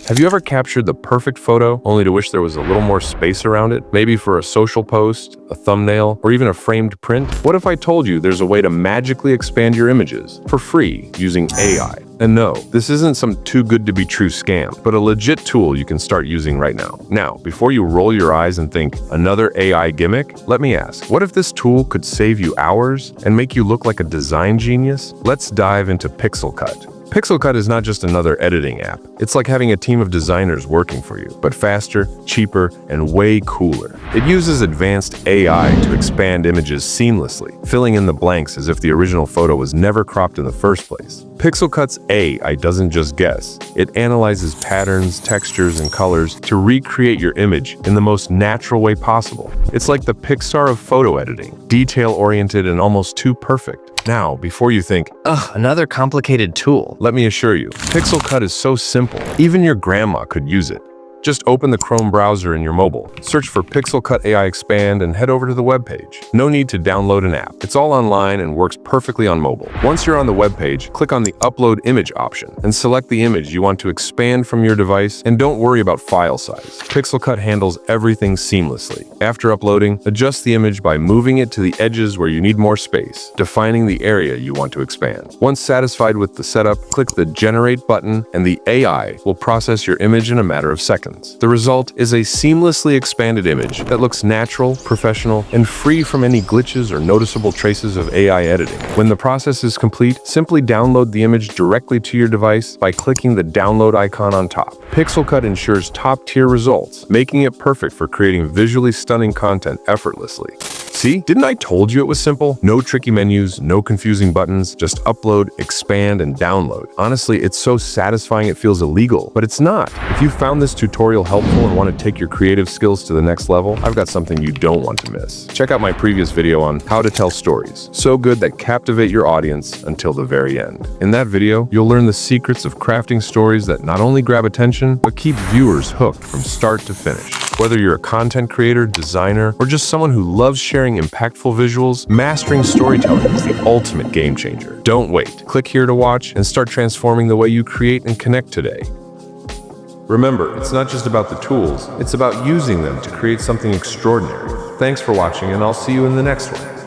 Have you ever captured the perfect photo only to wish there was a little more space around it? Maybe for a social post, a thumbnail, or even a framed print? What if I told you there's a way to magically expand your images for free using AI? And no, this isn't some too good to be true scam, but a legit tool you can start using right now. Now, before you roll your eyes and think, another AI gimmick, let me ask, what if this tool could save you hours and make you look like a design genius? Let's dive into Pixelcut. Pixelcut is not just another editing app. It's like having a team of designers working for you, but faster, cheaper, and way cooler. It uses advanced AI to expand images seamlessly, filling in the blanks as if the original photo was never cropped in the first place. Pixelcut's AI doesn't just guess. It analyzes patterns, textures, and colors to recreate your image in the most natural way possible. It's like the Pixar of photo editing, detail-oriented and almost too perfect. Now, before you think, Ugh, another complicated tool. let me assure you, Pixelcut is so simple, even your grandma could use it. Just open the Chrome browser in your mobile, search for Pixelcut AI Expand, and head over to the webpage. No need to download an app. It's all online and works perfectly on mobile. Once you're on the webpage, click on the Upload Image option and select the image you want to expand from your device, and don't worry about file size. Pixelcut handles everything seamlessly. After uploading, adjust the image by moving it to the edges where you need more space, defining the area you want to expand. Once satisfied with the setup, click the Generate button, and the AI will process your image in a matter of seconds. The result is a seamlessly expanded image that looks natural, professional, and free from any glitches or noticeable traces of AI editing. When the process is complete, simply download the image directly to your device by clicking the download icon on top. Pixelcut ensures top-tier results, making it perfect for creating visually stunning content effortlessly. See, didn't I told you it was simple? No tricky menus, no confusing buttons, just upload, expand, and download. Honestly, it's so satisfying it feels illegal, but it's not. If you found this tutorial helpful and want to take your creative skills to the next level, I've got something you don't want to miss. Check out my previous video on how to tell stories, so good that captivate your audience until the very end. In that video, you'll learn the secrets of crafting stories that not only grab attention, but keep viewers hooked from start to finish. Whether you're a content creator, designer, or just someone who loves sharing impactful visuals, mastering storytelling is the ultimate game changer. Don't wait. Click here to watch and start transforming the way you create and connect today. Remember, it's not just about the tools, it's about using them to create something extraordinary. Thanks for watching, and I'll see you in the next one.